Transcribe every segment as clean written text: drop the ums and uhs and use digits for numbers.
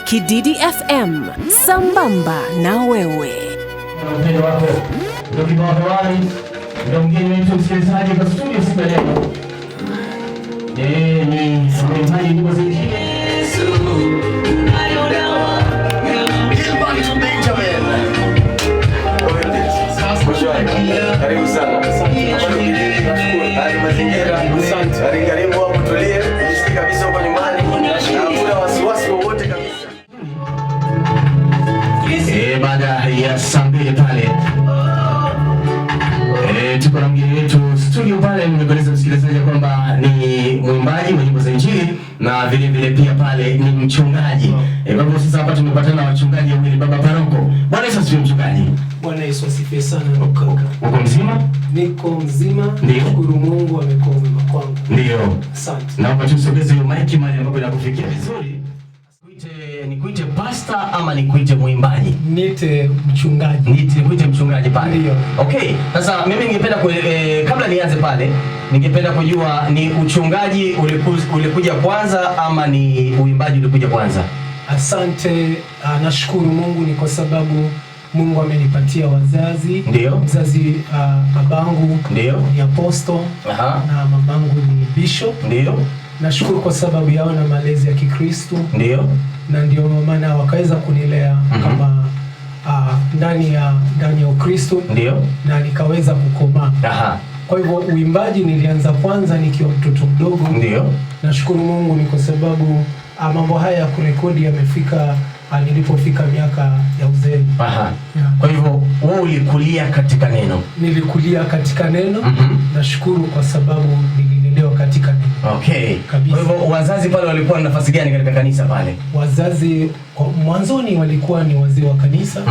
Kididi FM, sambamba na wewe. Mpendo wako ndio kibao hewani, ndio mgeni wetu msikilizaji kwa studio siku ya leo. Ni msemaji nyimbo zingine karibu sana. Hadi mazingira. Asante. Karibu hapo tulie. Jisikie kabisa uko nyumbani. Hakuna wasiwasi wowote kabisa. Baada ya saa mbili pale tuko na mgeni wetu studio pale. Nimekueleza msikilizaji kwamba ni mwimbaji wa nyimbo za Injili na vile vile pia pale ni mchungaji. Kwa hivyo sasa hapa tumepatana na wachungaji wawili, baba paroko. Bwana Yesu asifiwe mchungaji. Bwana Yesu asifiwe sana kaka. Uko mzima? Niko mzima. Ndio. Shukuru Mungu amekuwa mwema kwangu. Ndio. Asante. Naomba tusogeze hiyo mic mahali ambapo inakufikia vizuri. Nikuite pastor ama nikuite mwimbaji? Nite mchungaji. Nikuite mchungaji pale. Ndio. Okay, sasa mimi ningependa kabla nianze pale, ningependa kujua ni uchungaji ulikuja kwanza ama ni uimbaji ulikuja kwanza? Asante, nashukuru Mungu ni kwa sababu Mungu amenipatia wazazi. Ndio. Mzazi babangu ndio ni apostle. Aha. Na mamangu ni bishop. Ndio. Nashukuru kwa sababu yao na malezi ya Kikristo. Ndio. Na ndio maana wakaweza kunilea kama ndani ya Ukristo. Ndio. Na nikaweza kukomaa. Aha. Kwa hivyo uimbaji nilianza kwanza nikiwa mtoto mdogo. Ndio. Nashukuru Mungu ni kwa sababu mambo haya ya kurekodi yamefika nilipofika miaka ya uzee. Aha. Yeah. Kwa hivyo wewe ulikulia katika neno? Nilikulia katika neno. Nashukuru kwa sababu nililelewa katika neno. Okay. Kabisa. Kwa hivyo wazazi pale walikuwa na nafasi gani katika kanisa pale? Wazazi mwanzoni walikuwa ni wazee wa kanisa,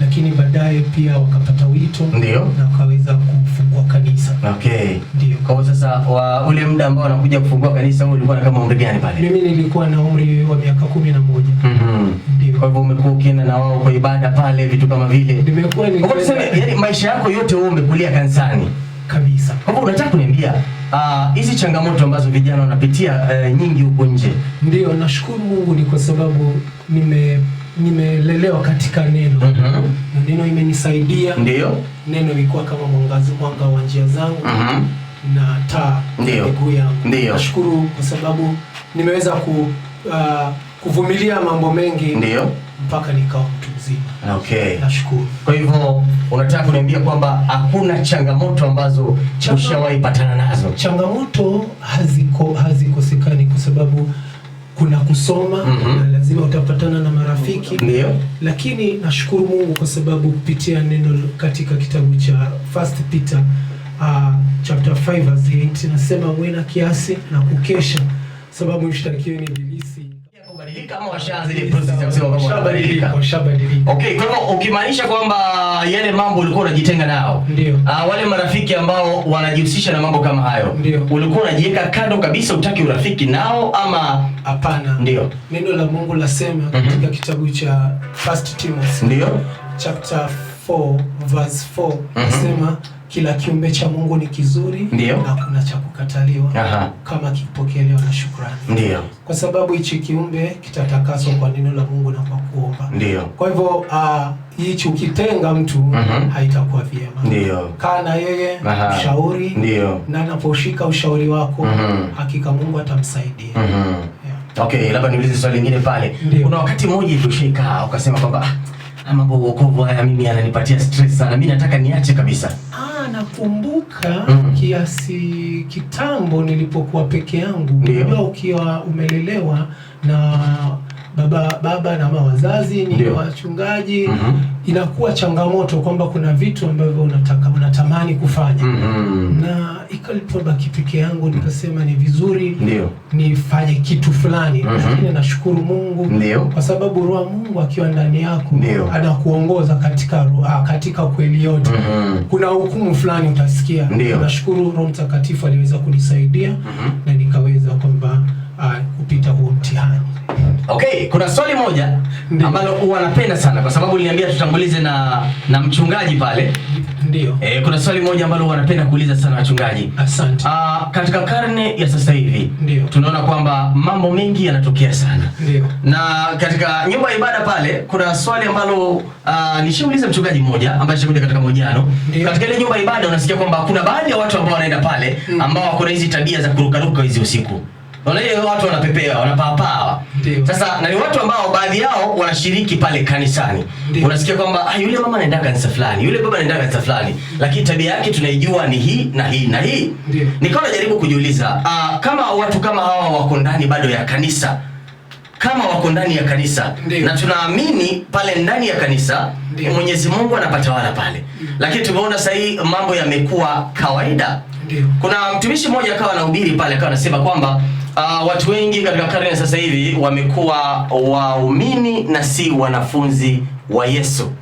lakini baadaye pia wakapata wito. Ndio. Na wakaweza kufungua kanisa. Okay. Ndio. Kwa sasa ule muda ambao wanakuja kufungua kanisa ulikuwa kama umri gani pale? Mimi nilikuwa na umri wa miaka 11. Ndio. Kwa hivyo umekuwa ukienda na wao kwa ibada pale vitu kama vile? Nimekuwa yani maisha yako yote wewe umekulia kanisani kabisa. Kwa hivyo unataka kuniambia hizi changamoto ambazo vijana wanapitia nyingi huko nje? Ndio, nashukuru Mungu ni kwa sababu nimelelewa katika neno. Na neno imenisaidia. Ndio. Neno ilikuwa kama mwanga wa njia zangu. Na taa miguu yangu. Ndio. Nashukuru kwa sababu nimeweza kuvumilia mambo mengi. Ndio. Mpaka nikawa mtu mzima. Okay. Nashukuru. Kwa hivyo unataka kuniambia kwamba hakuna changamoto ambazo ushawahi patana nazo? Changamoto hazikosekani kwa sababu kuna kusoma na lazima utapatana na marafiki. Ndio. Lakini nashukuru Mungu kwa sababu kupitia neno katika kitabu cha 1 Peter chapter 5 verse 8 nasema mwe na kiasi na kukesha sababu mshtakieni ni ibilisi. Kama washaanza ile process ya kusema kwamba washabadilika. Okay, kwa hivyo ukimaanisha kwamba yale mambo ulikuwa unajitenga nao. Ndio. Wale marafiki ambao wanajihusisha na mambo kama hayo. Ndio. Ulikuwa unajiweka kando kabisa utaki urafiki nao ama hapana? Ndio. Neno la Mungu lasema katika kitabu cha 1 Timothy. Ndio. Chapter 4 verse 4 nasema kila kiumbe cha Mungu ni kizuri. Ndio. Na kuna cha kukataliwa. Kama kipokelewa na shukrani. Ndio. Kwa sababu hichi kiumbe kitatakaswa kwa neno la Mungu na kwa kuomba. Ndio. Kwa hivyo hichi ukitenga mtu haitakuwa vyema. Ndio. Kaa na yeye, ushauri. Ndio. Na anaposhika ushauri wako hakika Mungu atamsaidia. Yeah. Okay, labda niulize swali lingine pale. Kuna wakati mmoja ulishikaa ukasema kwamba mambo wokovu haya mimi yananipatia stress sana, mimi nataka niache kabisa? Nakumbuka kiasi kitambo nilipokuwa peke yangu. Unajua ukiwa umelelewa na baba na mama wazazi ni wachungaji, inakuwa changamoto kwamba kuna vitu ambavyo unatamani kufanya. Na ikalipobaki peke yangu nikasema ni vizuri nifanye kitu fulani. Lakini nashukuru Mungu kwa sababu Roho wa Mungu akiwa ndani yako anakuongoza katika kweli yote. Kuna hukumu fulani utasikia. Nashukuru Roho Mtakatifu aliweza kunisaidia na nikaweza kwamba kupita huo mtihani. Okay, kuna swali moja ambalo huwa napenda sana kwa sababu niliambia tutangulize na mchungaji pale. Ndio. Kuna swali moja ambalo wanapenda kuuliza sana wachungaji. Asante. Katika karne ya sasa hivi ndio tunaona kwamba mambo mengi yanatokea sana. Ndio. Na katika nyumba ya ibada pale kuna swali ambalo nishauliza mchungaji mmoja ambaye alikuja katika mahojiano. Katika ile nyumba ya ibada unasikia kwamba kuna baadhi ya watu ambao wanaenda pale ambao wako na hizi tabia za kurukaruka hizi usiku. Wale watu wanapepea, wanapaa. Sasa na ni watu ambao baadhi yao wanashiriki pale kanisani. Unasikia kwamba yule mama anaenda kanisa fulani, yule baba anaenda kanisa fulani, lakini tabia yake tunaijua ni hii na hii na hii. Nikawa najaribu kujiuliza, kama watu kama hawa wako ndani bado ya kanisa, kama wako ndani ya kanisa na tunaamini pale ndani ya kanisa Mwenyezi Mungu anapatawala pale. Lakini tumeona sasa hii mambo yamekuwa kawaida. Kuna mtumishi mmoja akawa anahubiri pale akawa anasema kwamba watu wengi katika karne ya sasa hivi wamekuwa waumini na si wanafunzi wa Yesu.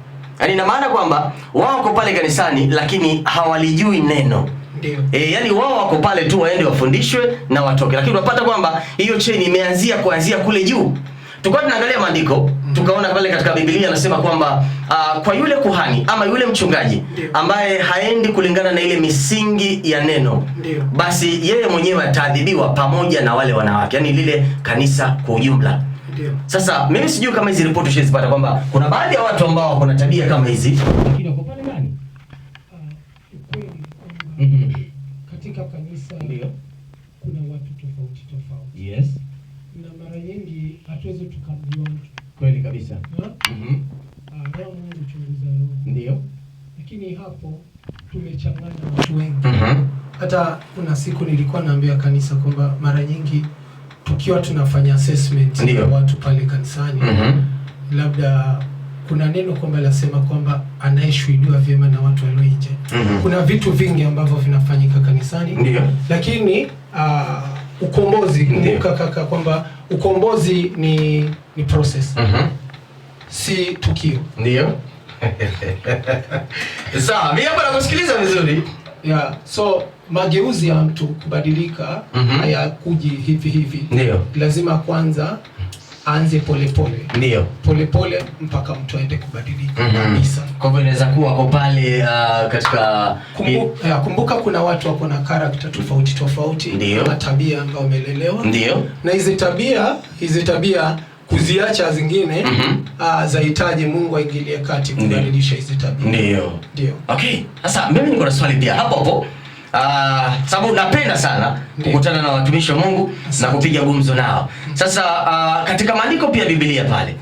Yaani ina maana kwamba wao wako pale kanisani lakini hawalijui neno. Yaani wao wako pale tu waende wafundishwe na watoke. Lakini unapata kwamba hiyo chain imeanzia kuanzia kule juu. Tulikuwa tunaangalia maandiko, tukaona pale katika Biblia anasema kwamba kwa yule kuhani ama yule mchungaji ambaye haendi kulingana na ile misingi ya neno, basi yeye mwenyewe ataadhibiwa pamoja na wale wanawake, yani lile kanisa kwa ujumla. Sasa mimi sijui kama hizi ripoti ushazipata kwamba kuna baadhi ya watu ambao wako na tabia kama hizi lakini wako pale ndani. Katika kanisa kuna watu tofauti. Yes. Na mara nyingi hatuwezi tukamjua mtu. Kweli kabisa. Roho Mungu chunguza roho. Ndio. Lakini hapo tumechanganya watu wengi. Hata kuna siku nilikuwa naambia kanisa kwamba mara nyingi tukiwa tunafanya assessment ya watu pale kanisani, labda kuna neno kwamba lasema kwamba anayeshuhudiwa vyema na watu walio nje. Kuna vitu vingi ambavyo vinafanyika kanisani. Lakini ukombozi, kumbuka kaka kwamba ukombozi ni process. Si tukio. Ndio. Sawa, mimi hapa nakusikiliza vizuri. So mageuzi ya mtu kubadilika hayakuji hivi. Ndio. Lazima kwanza aanze polepole. Ndio. Polepole mpaka mtu aende kubadilika kabisa. Kwa hivyo inaweza kuwa kwa pale katika kumbuka kuna watu wako na character tofauti na tabia ambayo wamelelewa. Ndio. Na hizi tabia kuziacha zingine zahitaji Mungu aingilie kati kubadilisha hizi tabia. Ndio. Okay. Sasa mimi niko na swali pia hapo. Sababu napenda sana kukutana na watumishi wa Mungu na kupiga gumzo nao. Sasa katika maandiko pia Biblia pale.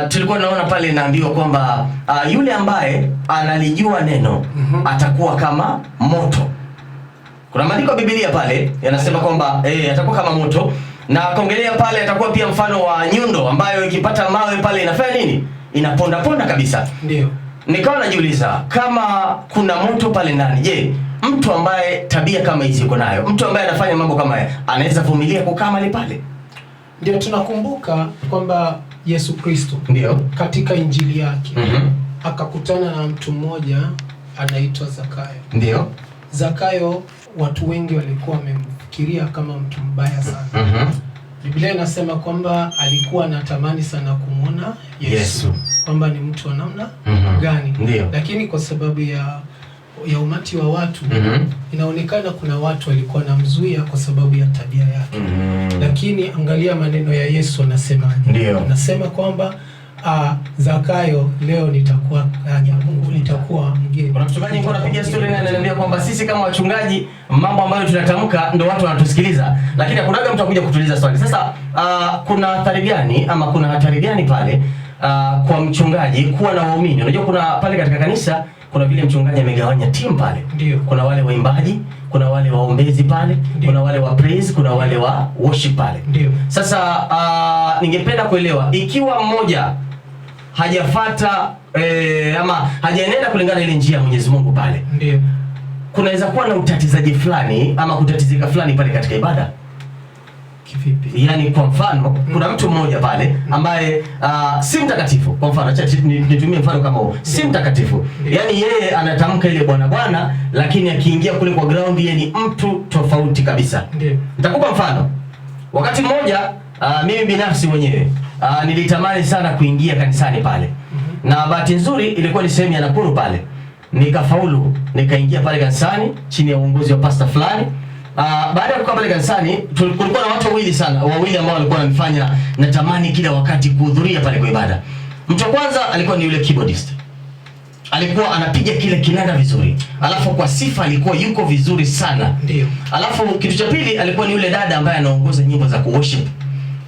Tulikuwa naona pale naambiwa kwamba yule ambaye analijua neno atakuwa kama moto. Kuna maandiko ya Biblia pale yanasema kwamba atakuwa kama moto, na kaongelea pale atakuwa pia mfano wa nyundo ambayo ikipata mawe pale inafanya nini? Inaponda kabisa. Ndio. Nikawa najiuliza kama kuna moto pale ndani, je, mtu ambaye tabia kama hizi yuko nayo, mtu ambaye anafanya mambo kama haya, anaweza vumilia kukaa mahali pale? Ndio tunakumbuka kwamba Yesu Kristo katika injili yake akakutana na mtu mmoja anaitwa Zakayo. Zakayo watu wengi walikuwa wamemfikiria kama mtu mbaya sana. Biblia inasema kwamba alikuwa anatamani sana kumwona Yesu. Kwamba ni mtu wa namna gani. Lakini kwa sababu ya umati wa watu inaonekana kuna watu walikuwa namzuia kwa sababu ya tabia yake. Lakini angalia maneno ya Yesu anasemaje. Anasema kwamba Zakayo, leo nitakuwa Mungu nitakuwa mgeni. Kuna mchungaji alikuwa anapiga story na ananiambia kwamba sisi kama wachungaji mambo ambayo tunatamka ndio watu wanatusikiliza, lakini hakunaga mtu akuja kutuliza swali. Sasa kuna athari gani ama kuna hatari gani pale kwa mchungaji kuwa na waumini? Unajua kuna pale katika kanisa kuna vile mchungaji amegawanya timu pale. Kuna wale waimbaji, kuna wale waombezi pale, kuna wale wa praise, kuna wale wa worship pale. Sasa ningependa kuelewa ikiwa mmoja hajafata ama hajaenenda kulingana ile njia ya Mwenyezi Mungu pale, kunaweza kuwa na utatizaji fulani ama kutatizika fulani pale katika ibada. Kivipi? Yaani kwa mfano kuna mtu mmoja pale ambaye si mtakatifu. Kwa mfano acha nitumie mfano kama huo. Si mtakatifu. Yaani yeye anatamka ile Bwana, lakini akiingia kule kwa ground yeye ni mtu tofauti kabisa. Nitakupa mfano. Wakati mmoja mimi binafsi mwenyewe nilitamani sana kuingia kanisani pale. Na bahati nzuri ilikuwa ni sehemu ya Nakuru pale. nikafaulu, nikaingia pale kanisani chini ya uongozi wa pastor fulani. Baada ya kukaa pale kanisani kulikuwa na watu wawili ambao walikuwa wananifanya natamani kila wakati kuhudhuria pale kwa ibada. Mtu wa kwanza alikuwa ni yule keyboardist. Alikuwa anapiga kile kinanda vizuri. Alafu kwa sifa alikuwa yuko vizuri sana. Ndio. Alafu kitu cha pili alikuwa ni yule dada ambaye anaongoza nyimbo za kuworship.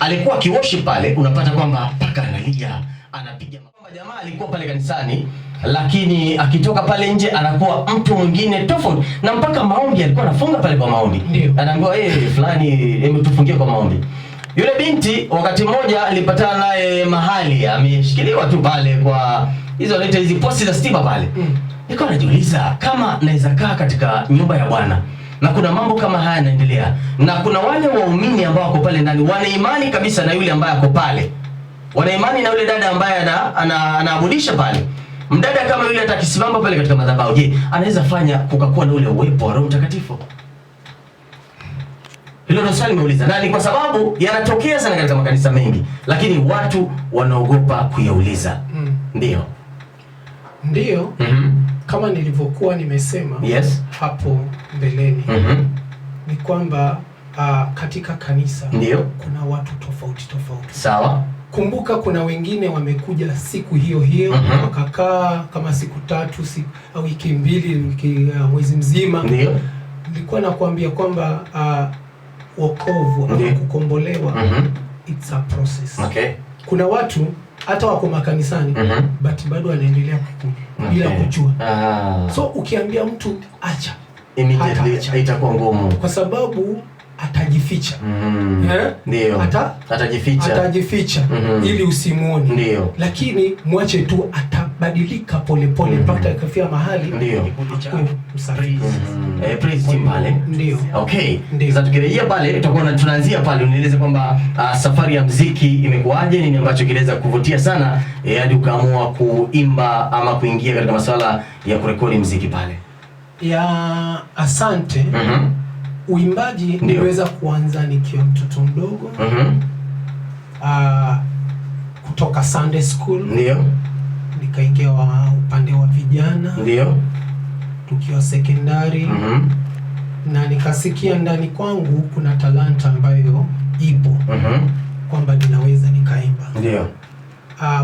Alikuwa kiworship pale unapata kwamba paka analia, anapiga. Jamaa alikuwa pale kanisani lakini akitoka pale nje anakuwa mtu mwingine tofauti. Na mpaka maombi alikuwa anafunga pale kwa maombi. Anaambiwa fulani hebu tufungie kwa maombi. Yule binti wakati mmoja alipatana naye mahali ameshikiliwa tu pale kwa hizo wanaita hizi posti za stima pale. Nilikuwa najiuliza kama naweza kaa katika nyumba ya Bwana na kuna mambo kama haya yanaendelea na kuna wale waumini ambao wako pale ndani wana imani kabisa na yule ambaye ako pale. Wana imani na yule dada ambaye anaabudisha pale. Mdada kama yule atakisimama pale katika madhabahu, je, anaweza fanya kukakuwa na ule uwepo wa Roho Mtakatifu? Hilo ndio swali nimeuliza. Na ni kwa sababu yanatokea sana katika makanisa mengi, lakini watu wanaogopa kuyauliza. Ndio. Kama nilivyokuwa nimesema hapo mbeleni. Ni kwamba katika kanisa kuna watu tofauti. Sawa. Kumbuka kuna wengine wamekuja siku hiyo wakakaa kama siku 3 au wiki 2 mwezi mzima. Ndio. Nilikuwa nakwambia kwamba wokovu au kukombolewa it's a process. Okay. Kuna watu hata wako makanisani but bado wanaendelea bila kujua. So ukiambia mtu acha, immediately itakuwa ngumu kwa sababu atajificha. Ndio. Atajificha. Ili usimuone. Ndio. Lakini mwache tu atabadilika polepole mpaka ikafia mahali praise team pale. Ndio. Okay. Sasa tukirejea pale tutakuwa tunaanzia pale unieleze kwamba safari ya muziki imekuaje, nini ambacho kileweza kuvutia sana hadi ukaamua kuimba ama kuingia katika masuala ya kurekodi muziki pale. Asante. Uimbaji niliweza kuanza nikiwa mtoto mdogo. Kutoka Sunday school. Ndio. Nikaingia upande wa vijana. Ndio. Tukiwa secondary. Na nikasikia ndani kwangu kuna talanta ambayo ipo. Kwamba ninaweza nikaimba. Ndio.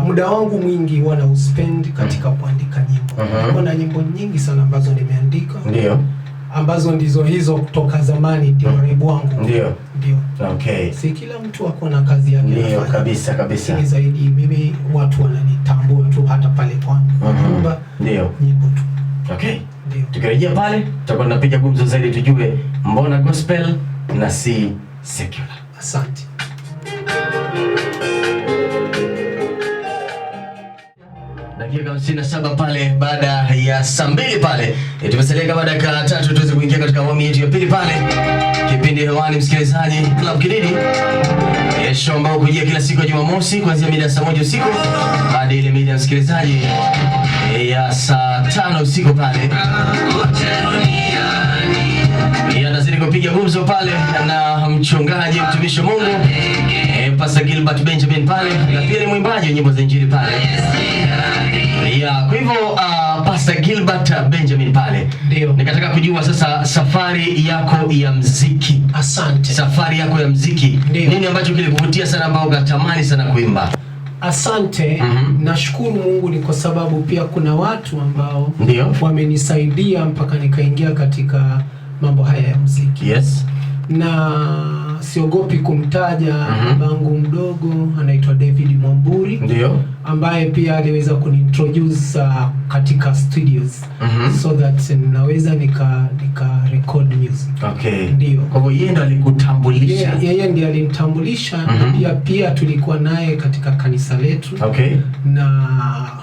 Muda wangu mwingi wana uspend katika kuandika nyimbo. Kuna nyimbo nyingi sana ambazo nimeandika. Ndio. Ambazo ndizo hizo kutoka zamani ndio raibu wangu. Ndio. Okay. Si kila mtu ako na kazi yake. Ndio kabisa. Ni zaidi mimi watu wananitambua tu hata pale kwangu. Ndio. Nyimbo tu. Okay. Ndio. Tukirejea pale tutakuwa tunapiga gumzo zaidi tujue mbona gospel na si secular. Asante. Dakika 57 pale baada ya saa 2 pale. Tumesalia baada ya 3 tuweze kuingia katika awamu yetu ya pili pale. Kipindi hewani msikilizaji Club Kididi. Show ambayo hujia kila siku ya Jumamosi kuanzia mida saa 1 usiku hadi ile mida msikilizaji ya saa 5 usiku pale. Anazidi kupiga gumzo pale na mchungaji mtumishi wa Mungu Pastor Gilbert Benjamin pale na pia ni mwimbaji wa nyimbo za injili pale. Kwa hivyo Pastor Gilbert Benjamin pale. Ndio. Nikataka kujua sasa safari yako ya muziki. Asante. Safari yako ya muziki. Nini ambacho kilikuvutia sana ambao unatamani sana kuimba? Asante. Nashukuru Mungu ni kwa sababu pia kuna watu ambao wamenisaidia mpaka nikaingia katika mambo haya ya muziki. Yes. Na siogopi kumtaja babangu mdogo anaitwa David Mwamburi. Ndio. Ambaye pia aliweza kunintroduce katika studios so that naweza nika record music. Okay. Ndio. Kwa hivyo yeye ndo alikutambulisha. Yeye ndiye alinitambulisha na pia tulikuwa naye katika kanisa letu. Okay. Na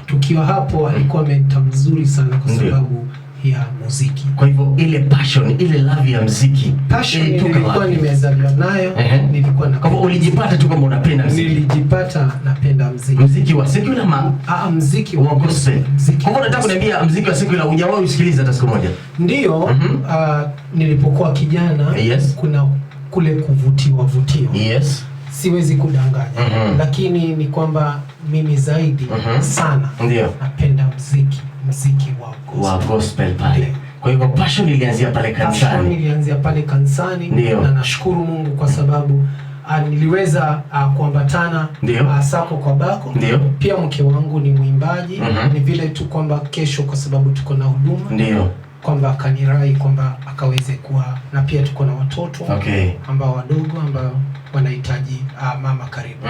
tukiwa hapo alikuwa mentor mzuri sana kwa sababu ya muziki. Kwa hivyo ile passion, ile love ya muziki, nilikuwa nimezaliwa nayo. Nilikuwa na. Kwa hivyo ulijipata tu kama unapenda muziki. Nilijipata napenda muziki. Muziki wa secular muziki wa gospel. Kwa hivyo nataka kuniambia muziki wa secular hujawahi usikiliza hata siku moja? Ndio. Nilipokuwa kijana kuna kule kuvutiwa. Yes. Siwezi kudanganya. Lakini ni kwamba mimi zaidi sana napenda muziki wa wa gospel pale. Kwa hivyo passion ilianzia pale kanisani. Passion ilianzia pale kanisani, na nashukuru Mungu kwa sababu niliweza kuambatana sako kwa bako. Pia mke wangu ni mwimbaji. Ni vile tu kwamba kesho kwa sababu tuko na huduma. Kwamba akanirai kwamba akaweze kuwa, na pia tuko na watoto ambao wadogo ambao wanahitaji mama karibu.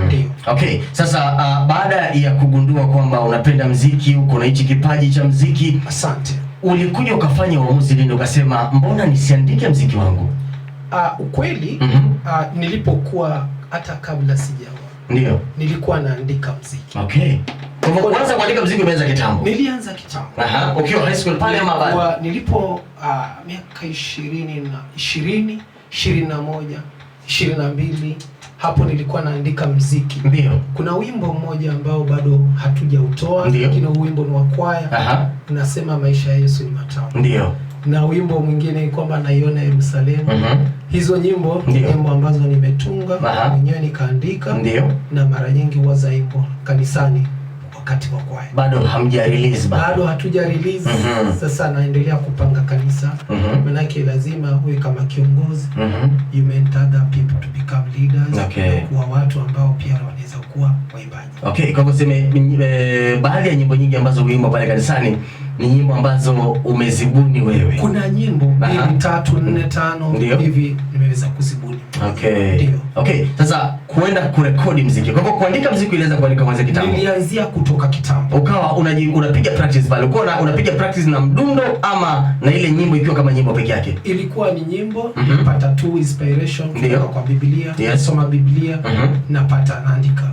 Ndio. Okay. Sasa baada ya kugundua kwamba unapenda muziki, uko na hichi kipaji cha muziki, asante, ulikuja ukafanya uamuzi lini ukasema mbona nisiandike muziki wangu? Ukweli nilipokuwa hata kabla sijaoa nilikuwa naandika muziki. Okay. Kwa kwanza kuandika muziki umeanza kitambo? Nilianza kitambo. Ukiwa high school pale ama bado? Nilipo miaka 20 na 20, 21, 22 hapo nilikuwa naandika muziki. Kuna wimbo mmoja ambao bado hatujautoa, lakini wimbo ni wa kwaya. Unasema maisha ya Yesu ni matamu. Na wimbo mwingine kwamba naiona Yerusalemu. Hizo nyimbo ni nyimbo ambazo nimetunga mwenyewe nikaandika, na mara nyingi huwa zaimbo kanisani wakati wa kwaya. Bado hamja release bado hatuja release. Sasa naendelea kupanga kanisa. Manake lazima uwe kama kiongozi. You mentor other people to become leaders. Kwa watu ambao pia wanaweza kuwa waimbaji. Kwa kusema baadhi ya nyimbo nyingi ambazo uimba pale kanisani ni nyimbo ambazo umezibuni wewe. Kuna nyimbo 2, 3, 4, 5 hivi nimeweza kuzibuni. Sasa kuenda kurekodi muziki. Kwa hivyo kuandika muziki ilianza kuandika kwanza kitambo. Nilianzia kutoka kitambo. Ukawa unapiga practice pale. Ulikuwa unapiga practice na mdundo ama na ile nyimbo ikiwa kama nyimbo peke yake? Ilikuwa ni nyimbo, napata tu inspiration kutoka kwa Biblia, nasoma Biblia, napata naandika.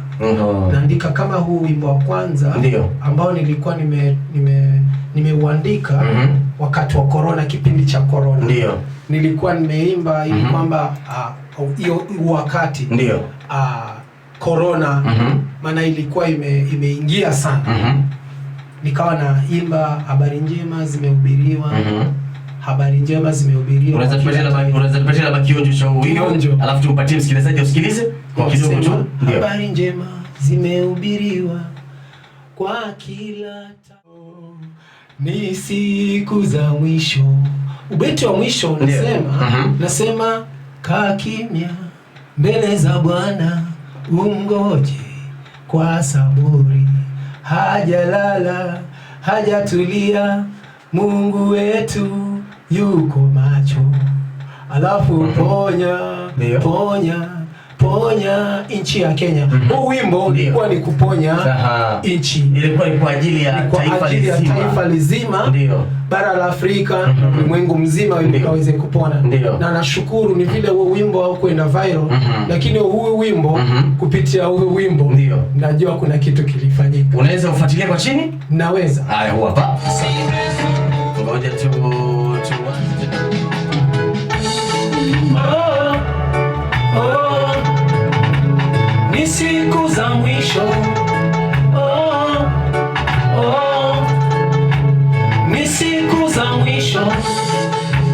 Naandika kama huu wimbo wa kwanza ambao nilikuwa nimeuandika wakati wa corona, kipindi cha corona. Nilikuwa nimeimba ili kwamba hiyo wakati corona maana ilikuwa imeingia sana. Nikawa naimba habari njema zimehubiriwa. Habari njema zimehubiriwa. Unaweza kupatia labda kionjo cha wimbo alafu tumpatie msikilizaji usikilize kwa kidogo tu. Habari njema zimehubiriwa kwa kila ni siku za mwisho. Ubeti wa mwisho nasema kaa kimya mbele za Bwana, umgoje kwa saburi, hajalala hajatulia, Mungu wetu yuko macho. Alafu ponya nchi ya Kenya. Huu wimbo ulikuwa ni kuponya nchi. Ilikuwa ni kwa ajili ya taifa lizima. Bara la Afrika, ulimwengu mzima ili kaweze kupona. Na nashukuru ni vile huo wimbo haukwenda viral, lakini huu wimbo kupitia huu wimbo najua kuna kitu kilifanyika. Unaweza ufuatilia kwa chini? Naweza. Haya, huwa hapa. Ngoja tu ni siku za mwisho. Ni siku za mwisho.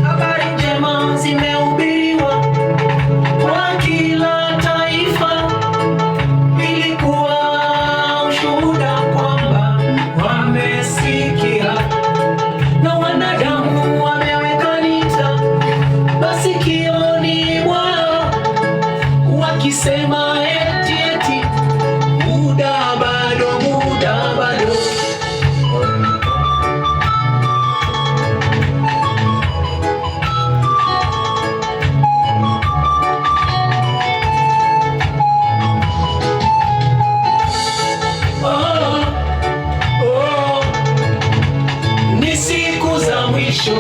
Habari njema zimehubiriwa kwa kila taifa. Ilikuwa ushuhuda kwamba wamesikia, na wanadamu wameweka nita masikioni mwao, wakisema muda bado. Ni siku za mwisho.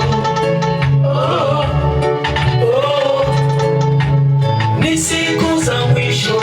Ni siku za mwisho.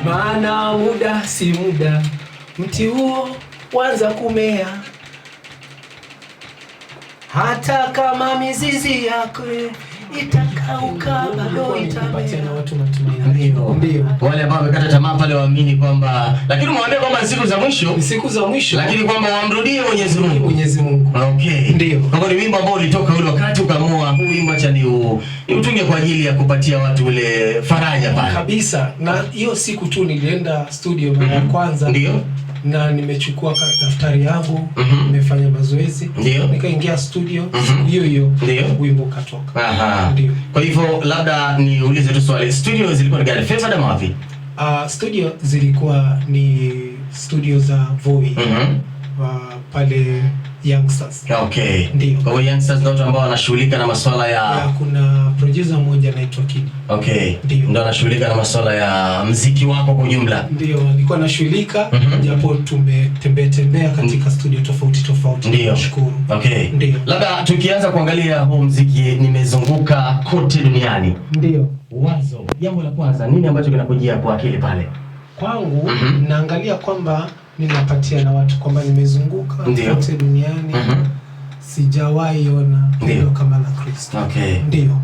maana muda si muda, mti huo wanza kumea, hata kama mizizi yake itakauka bado itamea. Watu matumaini. Ndio. Wale ambao wamekata tamaa pale waamini kwamba, lakini mwambie kwamba siku za mwisho, siku za mwisho, lakini kwamba wamrudie Mwenyezi Mungu. Mwenyezi Mungu. Okay. Ndio. Kwa ni wimbo ambao ulitoka ule wakati ukaamua huu wimbo acha ni utunge kwa ajili ya kupatia watu ule faraja pale. Kabisa. Na hiyo siku tu nilienda studio mara ya kwanza. Ndio. Na nimechukua daftari yangu, nimefanya mazoezi, nikaingia studio, hiyo wimbo katoka. Ndio. Kwa hivyo labda niulize tu swali, studio zilikuwa ni gani? Favored ama wapi? Studio zilikuwa ni studio za Voi. Pale Youngsters. Okay. Ndio. Kwa hiyo Youngsters ndio watu ambao wanashughulika na masuala ya kuna producer mmoja anaitwa Kid. Okay. Ndio anashughulika na masuala ya muziki wako kwa ujumla. Ndio, nilikuwa nashughulika japo tumetembea katika studio tofauti. Nashukuru. Okay. Ndio. Labda tukianza kuangalia huu muziki nimezunguka kote duniani. Ndio. Wazo, jambo la kwanza nini ambacho kinakujia kwa akili pale? Kwangu naangalia kwamba ninapatia na watu kwamba nimezunguka kote duniani. Sijawahi ona ndio kama la Kristo. Okay. Ndio.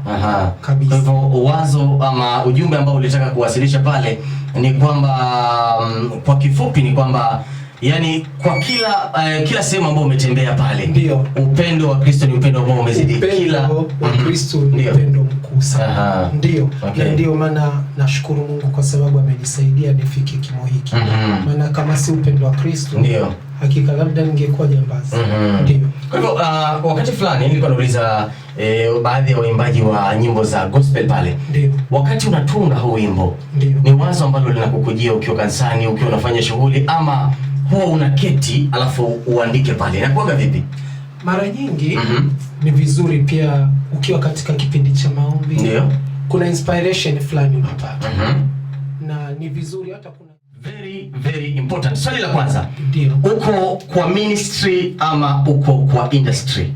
Kabisa. Kwa hivyo wazo ama ujumbe ambao ulitaka kuwasilisha pale ni kwamba kwa kifupi ni kwamba yani kwa kila sehemu ambayo umetembea pale, ndio upendo wa Kristo ni upendo ambao umezidi kila wa Kristo ni upendo mkuu sana. Ndio. Okay. Na ndio maana nashukuru Mungu kwa sababu amenisaidia nifike kimo hiki. Maana kama si upendo wa Kristo, ndio hakika labda ningekuwa jambazi. Ndio. Kwa hivyo wakati fulani nilikuwa nauliza baadhi ya waimbaji wa nyimbo za gospel pale. Ndio. Wakati unatunga huu wimbo, ni wazo ambalo linakukujia ukiwa kanisani, ukiwa unafanya shughuli, ama huwa unaketi alafu uandike pale? Inakuwa vipi? Mara nyingi ni vizuri pia ukiwa katika kipindi cha maombi. Ndio. Kuna inspiration fulani unapata. Na ni vizuri hata kuna very important. Swali la kwanza. Ndio. Uko kwa ministry ama uko kwa industry?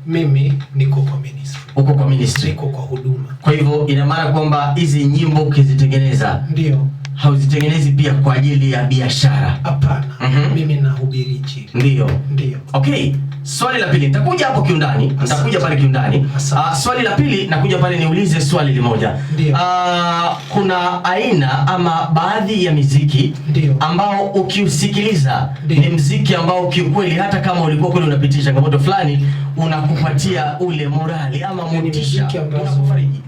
Mimi niko kwa ministry. Uko kwa ministry? Niko kwa huduma. Kwa hivyo ina maana kwamba hizi nyimbo ukizitengeneza, ndio, hauzitengenezi pia kwa ajili ya biashara? Hapana. Mimi nahubiri Injili. Ndio. Okay. Swali la pili, nitakuja hapo kiundani, nitakuja pale kiundani. Swali la pili nakuja pale niulize swali limoja. Kuna aina ama baadhi ya muziki ambao ukiusikiliza ni muziki ambao kiukweli hata kama ulikuwa kule unapitia changamoto fulani unakupatia ule morali ama motisha, unakufariji.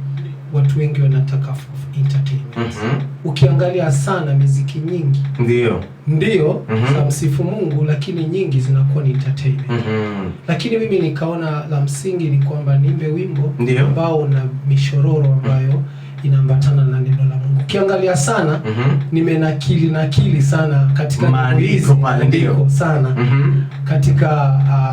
Watu wengi wanataka entertainment. Ukiangalia sana muziki nyingi ndio za msifu Mungu, lakini nyingi zinakuwa ni entertainment. Lakini mimi nikaona la msingi ni kwamba niimbe wimbo ambao una mishororo ambayo inaambatana na neno la Mungu. Ukiangalia sana nimenakili sana katika maandiko pale, ndio sana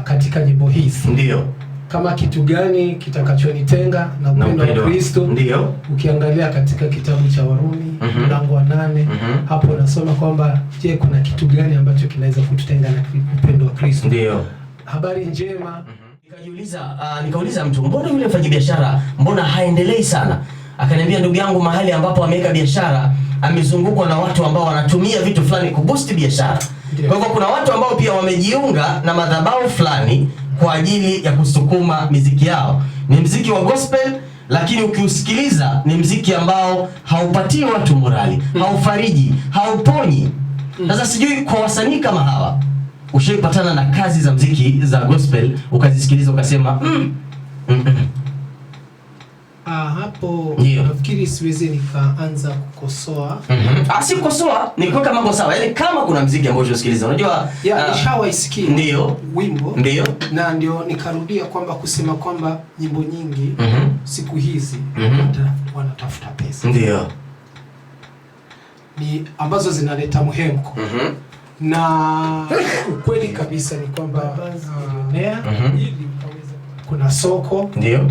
katika nyimbo hizi. Ndio. Kama kitu gani kitakachonitenga na upendo wa Kristo? Ndio. Ukiangalia katika kitabu cha Warumi mlango wa 8 hapo nasoma kwamba je, kuna kitu gani ambacho kinaweza kututenga na upendo wa Kristo? Ndio. Habari njema. Nikauliza mtu, mbona yule mfanyabiashara mbona haendelei sana? Akaniambia, ndugu yangu, mahali ambapo ameweka biashara amezungukwa na watu ambao wanatumia vitu fulani kuboost biashara. Kwa hivyo kuna watu ambao pia wamejiunga na madhabahu fulani kwa ajili ya kusukuma miziki yao. Ni mziki wa gospel, lakini ukiusikiliza ni mziki ambao haupatii watu morali, haufariji, hauponyi. Sasa sijui kwa wasanii kama hawa, ushaipatana na kazi za mziki za gospel ukazisikiliza ukasema hapo nafikiri siwezi nikaanza kukosoa. Si kukosoa, ni kuweka mambo sawa. Yaani kama kuna muziki ambao unasikiliza, unajua nishawaisikia wimbo, ndio, na ndio nikarudia kwamba kusema kwamba nyimbo nyingi siku hizi wanatafuta pesa. Ndio. Ni ambazo zinaleta muhemko. Na ukweli kabisa ni kwamba kuna soko. Ndio.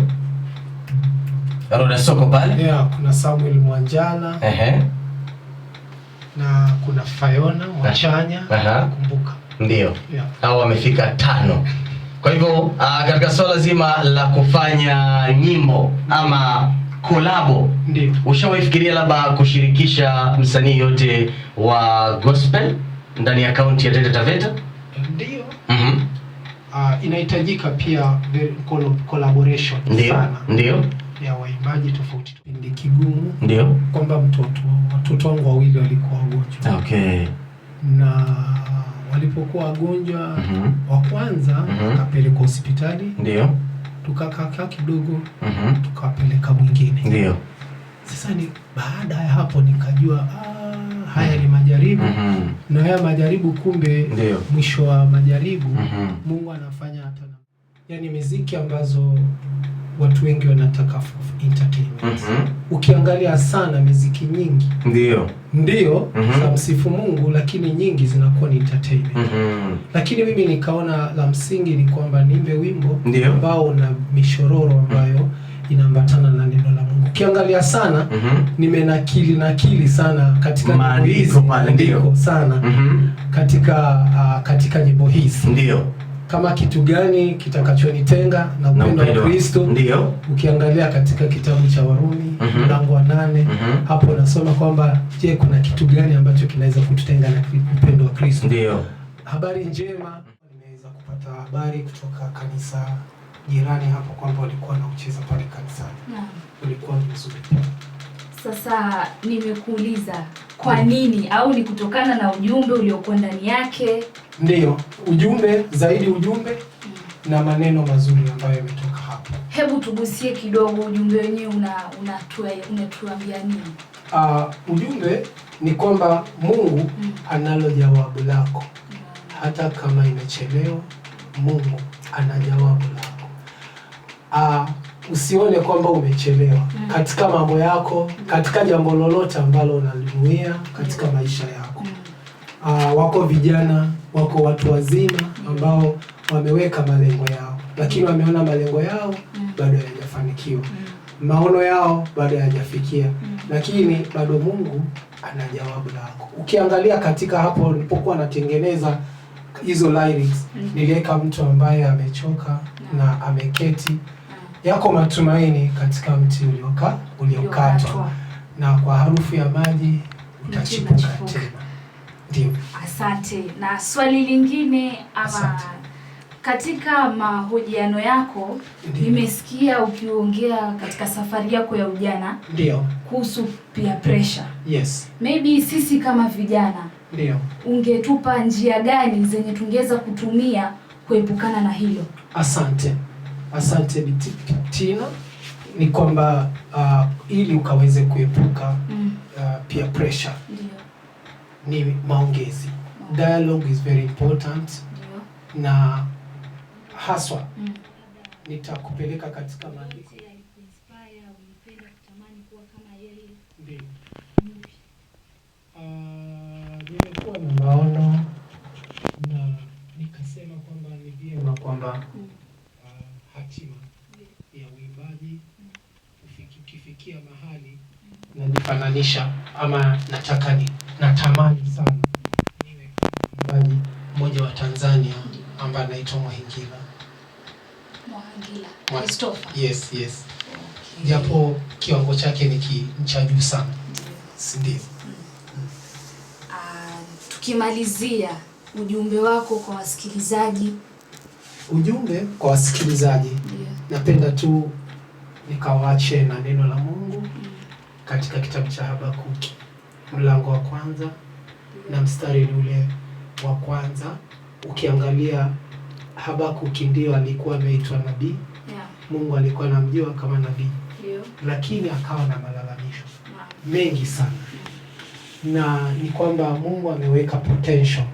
Kuna soko pale? Kuna Samuel Mwanjala. Na kuna Fayona Mwachanya. Kumbuka. Ndio. Hao wamefika 5. Kwa hivyo katika swala zima la kufanya nyimbo ama kolabo. Ndio. Ushawahi fikiria labda kushirikisha msanii yote wa gospel ndani ya kaunti ya Taita Taveta? Ndio. Inahitajika pia collaboration sana. Ndio. Ya waimbaji tofauti. Kipindi kigumu. Ndio. Kwamba watoto wangu wawili walikuwa wagonjwa. Okay. Na walipokuwa wagonjwa wa kwanza akapelekwa hospitali. Ndio. Tukakaa kidogo tukapeleka mwingine. Ndio. Sasa ni baada ya hapo nikajua haya ni majaribu. Na haya majaribu kumbe mwisho wa majaribu Mungu anafanya hata yani muziki ambazo watu wengi wanataka entertainment. Ukiangalia sana muziki nyingi ndio za msifu Mungu, lakini nyingi zinakuwa ni entertainment. Lakini mimi nikaona la msingi ni kwamba niimbe wimbo ambao una mishororo ambayo inaambatana na neno la Mungu. Ukiangalia sana nimenakili sana katika maandiko sana katika nyimbo hizi. Ndio. Kama kitu gani kitakachonitenga na upendo wa Kristo. Ndio. Ukiangalia katika kitabu cha Warumi mlango wa 8 hapo nasoma kwamba je, kuna kitu gani ambacho kinaweza kututenga na upendo wa Kristo? Ndio. Habari njema, nimeweza kupata habari kutoka kanisa jirani hapo kwamba walikuwa na ucheza pale kanisani. Ulikuwa mzuri. Sasa nimekuuliza kwa nini, au ni kutokana na ujumbe uliokuwa ndani yake? Ndio, ujumbe na maneno mazuri ambayo yametoka hapo. Hebu tugusie kidogo ujumbe wenyewe unatuambia nini? Ujumbe ni kwamba Mungu analo jawabu lako. Hata kama imechelewa, Mungu ana jawabu lako. Usione kwamba umechelewa katika mambo yako, katika jambo lolote ambalo unalinuia katika maisha yako. Wako vijana, wako watu wazima ambao wameweka malengo yao, lakini wameona malengo yao bado hayajafanikiwa. Maono yao bado hayajafikia, lakini bado Mungu ana jawabu lako. Ukiangalia katika hapo nilipokuwa natengeneza hizo lyrics, niliweka mtu ambaye amechoka na ameketi. Yako matumaini katika mti uliokatwa, na kwa harufu ya maji utachipuka tena. Ndio. Asante. Na swali lingine katika mahojiano yako nimesikia ukiongea katika safari yako ya ujana kuhusu peer pressure. Yes. Maybe sisi kama vijana ungetupa njia gani zenye tungeweza kutumia kuepukana na hilo? Asante Tina. Ni kwamba ili ukaweze kuepuka peer pressure ni maongezi. Dialogue is very important. Na haswa nitakupeleka katika maandiko. Nimekuwa na maono na nikasema kwamba ni vyema kwamba hatima ya uimbaji ukifikia mahali najifananisha ama natamani sana niwe mwimbaji mmoja wa Tanzania ambaye anaitwa Mwahangila Christopher. Yes. Japo kiwango chake ni cha juu sana. Ndio. Tukimalizia ujumbe wako kwa wasikilizaji. Napenda tu nikawache na neno la Mungu katika kitabu cha Habakuki mlango wa 1 na mstari ule wa 1. Ukiangalia Habakuki ndio alikuwa ameitwa nabii. Mungu alikuwa anamjua kama nabii. Lakini akawa na malalamisho mengi sana. Na ni kwamba Mungu ameweka potential.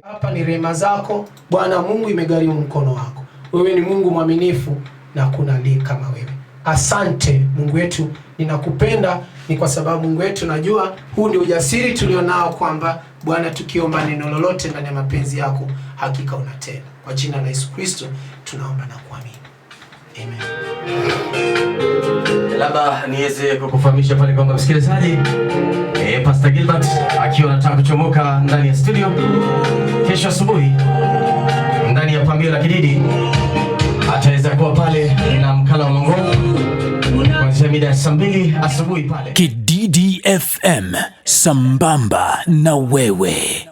Hapa ni rehema zako. Bwana Mungu imegharimu mkono wako. Wewe ni Mungu mwaminifu na kuna aliye kama wewe. Asante Mungu wetu, ninakupenda ni kwa sababu Mungu wetu najua huu ndio ujasiri tulionao kwamba Bwana tukiomba neno lolote ndani ya mapenzi yako hakika unatenda. Kwa jina la Yesu Kristo tunaomba na kuamini. Amen. Labda niweze kukufahamisha pale kwamba msikilizaji, Pastor Gilbert akiwa anataka kuchomoka ndani ya studio kesho asubuhi ndani ya Pambio la Kididi ataweza kuwa pale na mkala wa Mongo kuanzia mida ya saa 2 asubuhi pale Kididi FM, sambamba na wewe.